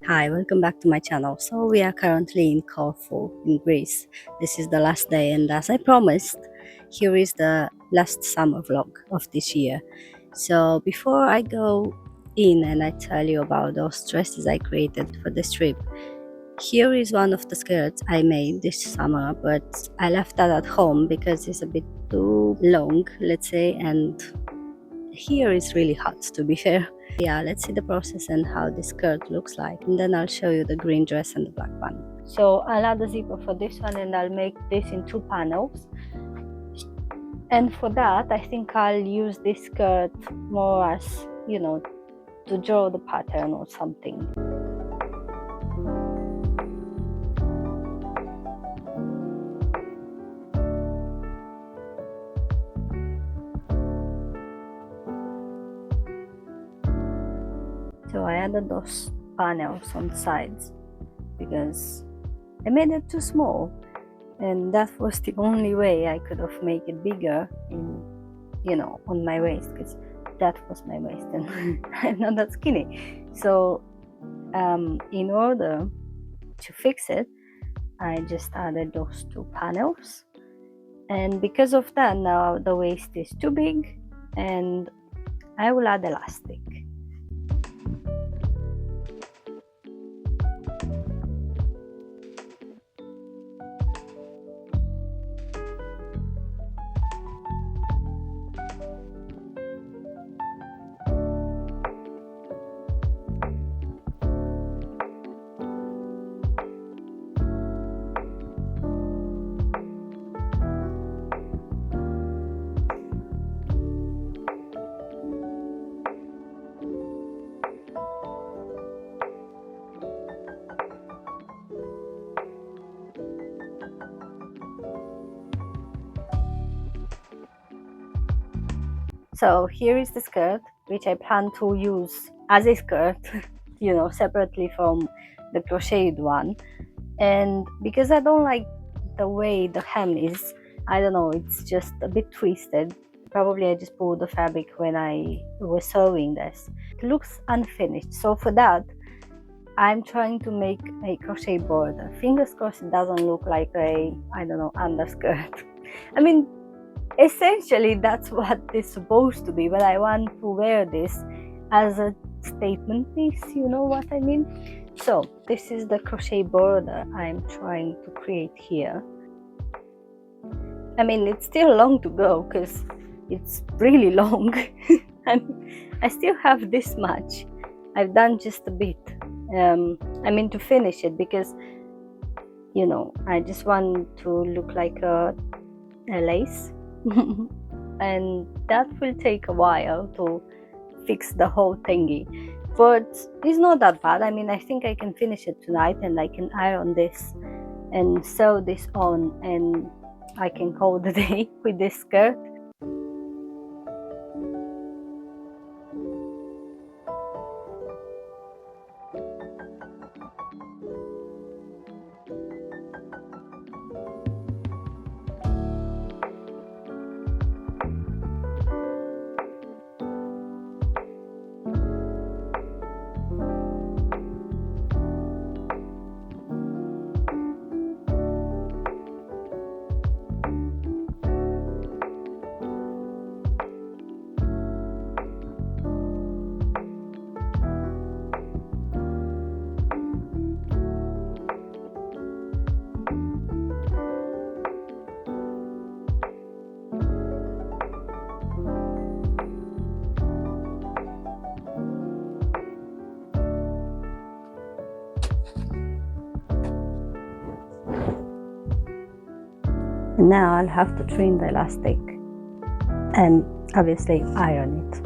Hi, welcome back to my channel. So we are currently in Corfu in Greece. This is the last day, and as I promised, here is the last summer vlog of this year. So before I go in and I tell you about those dresses I created for this trip, here is one of the skirts I made this summer, but I left that at home because it's a bit too long, let's say, and here is really hot, to be fair. Yeah, let's see the process and how this skirt looks like, and then I'll show you the green dress and the black one. So I'll add a zipper for this one, and I'll make this in 2 panels. And for that, I think I'll use this skirt more as, to draw the pattern or something. So I added those panels on the sides because I made it too small, and that was the only way I could have made it bigger on my waist, because that was my waist and I'm not that skinny. So in order to fix it, I just added those 2 panels, and because of that now the waist is too big, and I will add elastic. So here is the skirt, which I plan to use as a skirt, separately from the crocheted one. And because I don't like the way the hem is, I don't know, it's just a bit twisted. Probably I just pulled the fabric when I was sewing this. It looks unfinished. So for that, I'm trying to make a crochet border. Fingers crossed it doesn't look like a, underskirt. I mean, essentially that's what it's supposed to be, but I want to wear this as a statement piece, you know what I mean? So this is the crochet border I'm trying to create here. I mean, it's still long to go because it's really long and I still have this much. I've done just a bit, to finish it, because I just want to look like a lace and that will take a while to fix the whole thingy, but it's not that bad. I mean, I think I can finish it tonight, and I can iron this and sew this on, and I can call the day with this skirt. And now I'll have to trim the elastic and obviously iron it.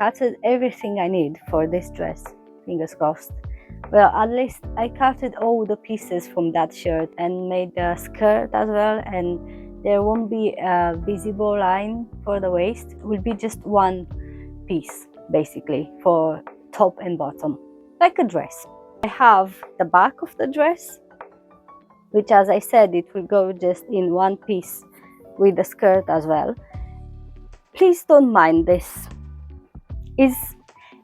cutted everything I need for this dress, fingers crossed. Well, at least I cutted all the pieces from that shirt and made the skirt as well, and there won't be a visible line for the waist. It will be just one piece basically for top and bottom, like a dress. I have the back of the dress, which, as I said, it will go just in one piece with the skirt as well. Please don't mind this.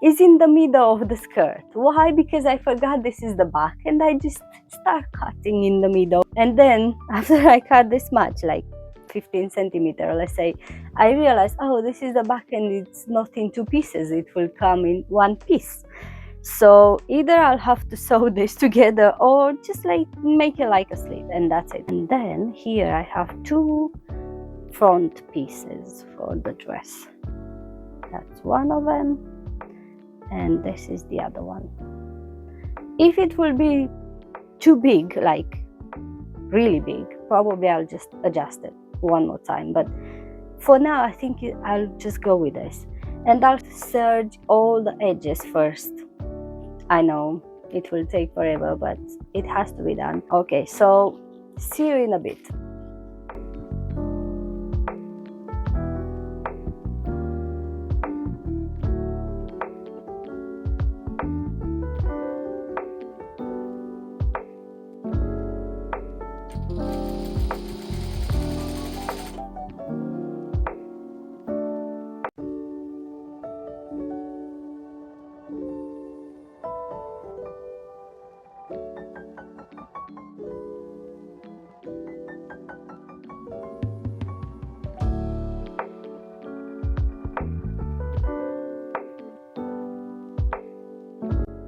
Is in the middle of the skirt. Why? Because I forgot this is the back and I just start cutting in the middle. And then after I cut this much, like 15 centimeter, let's say, I realized, oh, this is the back and it's not in two pieces. It will come in one piece. So either I'll have to sew this together or just like make it like a sleeve, and that's it. And then here I have two front pieces for the dress. That's one of them, and this is the other one. If it will be too big, like really big, probably I'll just adjust it one more time, but for now I think I'll just go with this, and I'll serge all the edges first. I know it will take forever, but it has to be done. Okay, so see you in a bit.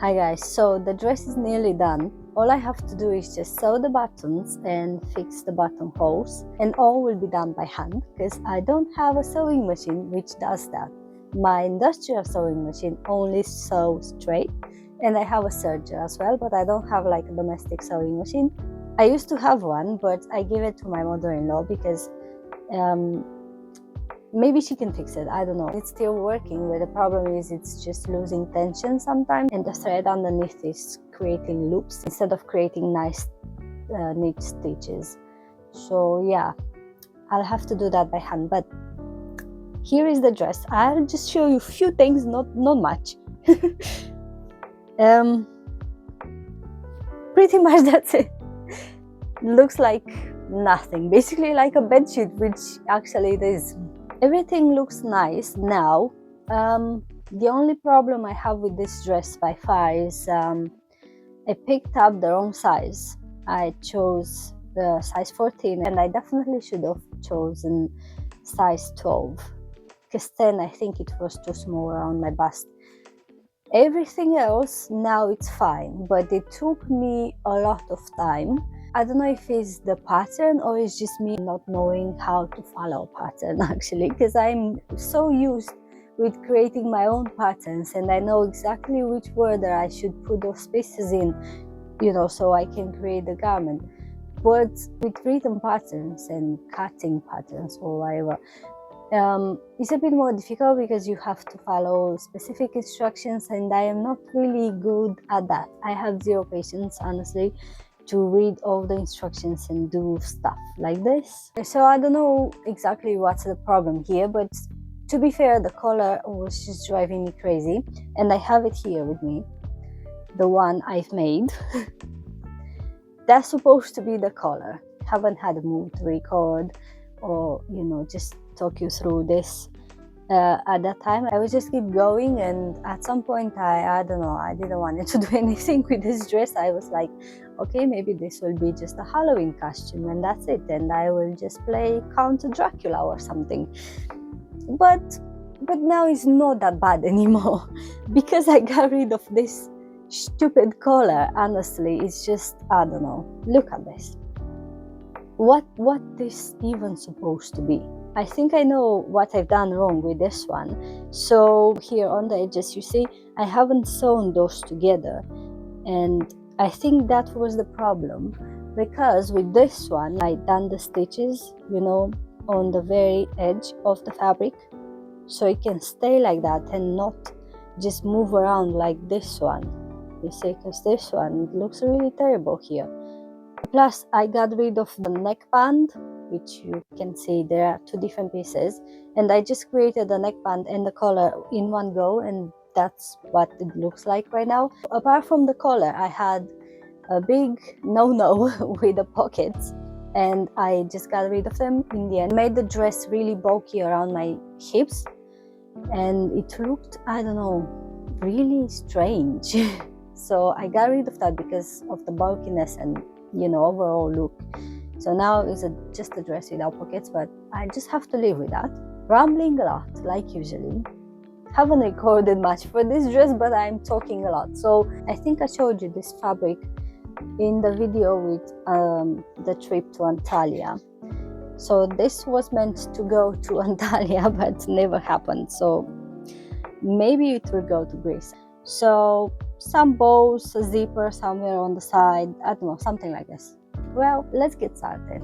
Hi guys, so the dress is nearly done. All I have to do is just sew the buttons and fix the buttonholes, and all will be done by hand because I don't have a sewing machine which does that. My industrial sewing machine only sews straight, and I have a serger as well, but I don't have like a domestic sewing machine. I used to have one, but I gave it to my mother-in-law because maybe she can fix it, I don't know. It's still working, but the problem is it's just losing tension sometimes, and the thread underneath is creating loops instead of creating nice neat stitches. So yeah, I'll have to do that by hand. But here is the dress. I'll just show you a few things, not much. Pretty much that's it. Looks like nothing, basically like a bedsheet, which actually it is. Everything looks nice now. The only problem I have with this dress by far is I picked up the wrong size. I chose the size 14, and I definitely should have chosen size 12 because 10 I think it was too small around my bust. Everything else now it's fine, but it took me a lot of time. I don't know if it's the pattern or it's just me not knowing how to follow a pattern actually, because I'm so used with creating my own patterns and I know exactly which border I should put those pieces in, you know, so I can create the garment. But with written patterns and cutting patterns or whatever, it's a bit more difficult because you have to follow specific instructions, and I am not really good at that. I have zero patience, honestly, to read all the instructions and do stuff like this. So I don't know exactly what's the problem here, but to be fair, the color was just driving me crazy, and I have it here with me, the one I've made. That's supposed to be the color. Haven't had a mood to record or, you know, just talk you through this at that time. I would just keep going, and at some point I don't know, I didn't want to do anything with this dress. I was like, okay, maybe this will be just a Halloween costume and that's it, and I will just play Count Dracula or something. But now it's not that bad anymore because I got rid of this stupid collar. Honestly, it's just, I don't know, look at this. What is even supposed to be? I think I know what I've done wrong with this one. So here on the edges, you see, I haven't sewn those together, and I think that was the problem, because with this one I done the stitches, you know, on the very edge of the fabric, so it can stay like that and not just move around like this one. You see, because this one looks really terrible here. Plus, I got rid of the neckband, which you can see there are two different pieces, and I just created the neckband and the collar in one go, and that's what it looks like right now. Apart from the collar, I had a big no-no with the pockets, and I just got rid of them in the end. Made the dress really bulky around my hips, and it looked, I don't know, really strange. So I got rid of that because of the bulkiness and, you know, overall look. So now it's just a dress without pockets, but I just have to live with that. Rambling a lot, like usually. Haven't recorded much for this dress, but I'm talking a lot. So I think I showed you this fabric in the video with the trip to Antalya. So this was meant to go to Antalya, but never happened. So maybe it will go to Greece. So some bows, a zipper somewhere on the side, I don't know, something like this. Well, let's get started.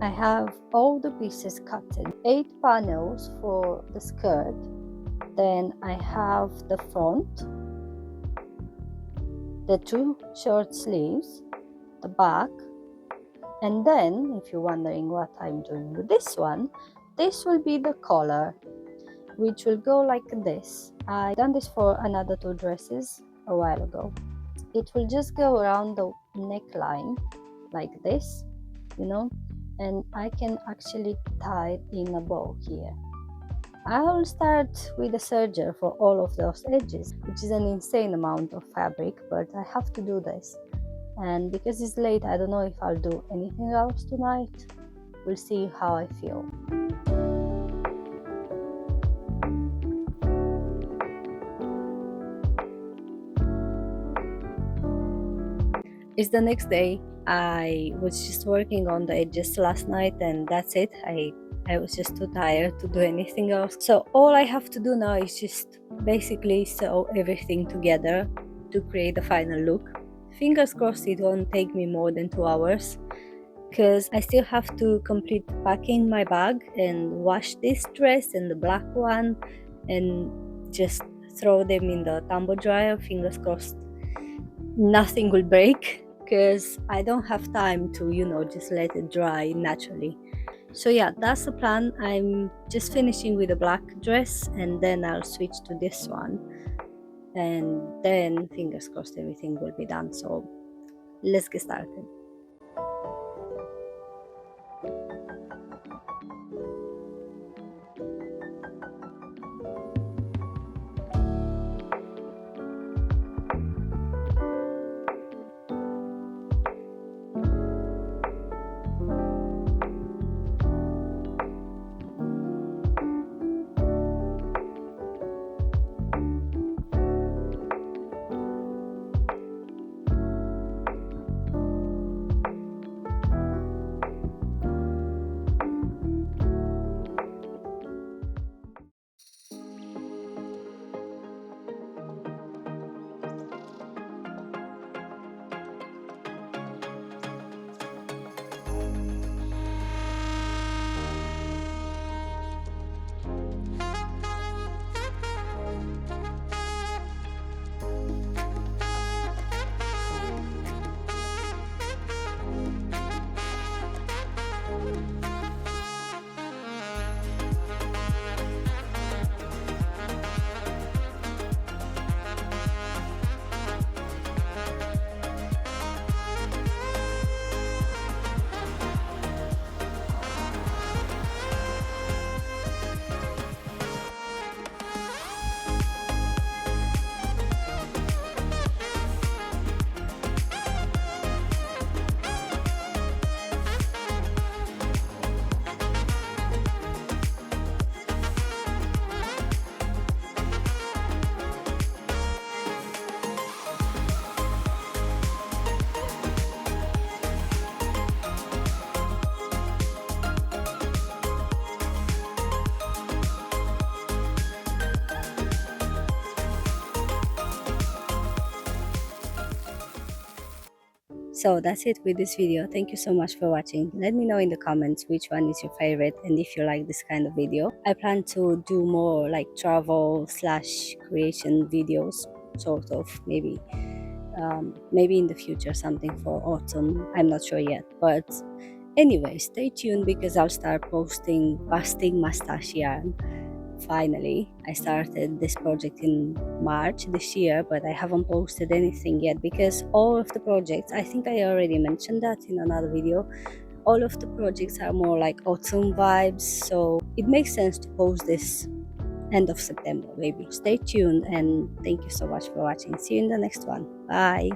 I have all the pieces cut in 8 panels for the skirt. Then I have the front, the 2 short sleeves, the back, and then if you're wondering what I'm doing with this one, this will be the collar, which will go like this. I done this for another 2 dresses a while ago. It will just go around the neckline like this, you know, and I can actually tie it in a bow here. I'll start with a serger for all of those edges, which is an insane amount of fabric, but I have to do this. And because it's late, I don't know if I'll do anything else tonight. We'll see how I feel. It's the next day. I was just working on the edges last night, and that's it. I was just too tired to do anything else. So all I have to do now is just basically sew everything together to create the final look. Fingers crossed it won't take me more than 2 hours, because I still have to complete packing my bag and wash this dress and the black one and just throw them in the tumble dryer. Fingers crossed nothing will break, because I don't have time to, you know, just let it dry naturally. So yeah, that's the plan. I'm just finishing with the black dress, and then I'll switch to this one, and then fingers crossed everything will be done. So let's get started. So that's it with this video. Thank you so much for watching. Let me know in the comments which one is your favorite and if you like this kind of video. I plan to do more like travel slash creation videos, sort of, maybe in the future something for autumn. I'm not sure yet, but anyway, stay tuned because I'll start posting busting mustache yarn. Finally, I started this project in March this year, but I haven't posted anything yet because all of the projects, I think I already mentioned that in another video, all of the projects are more like autumn vibes, so it makes sense to post this end of September maybe. Stay tuned and thank you so much for watching. See you in the next one. Bye.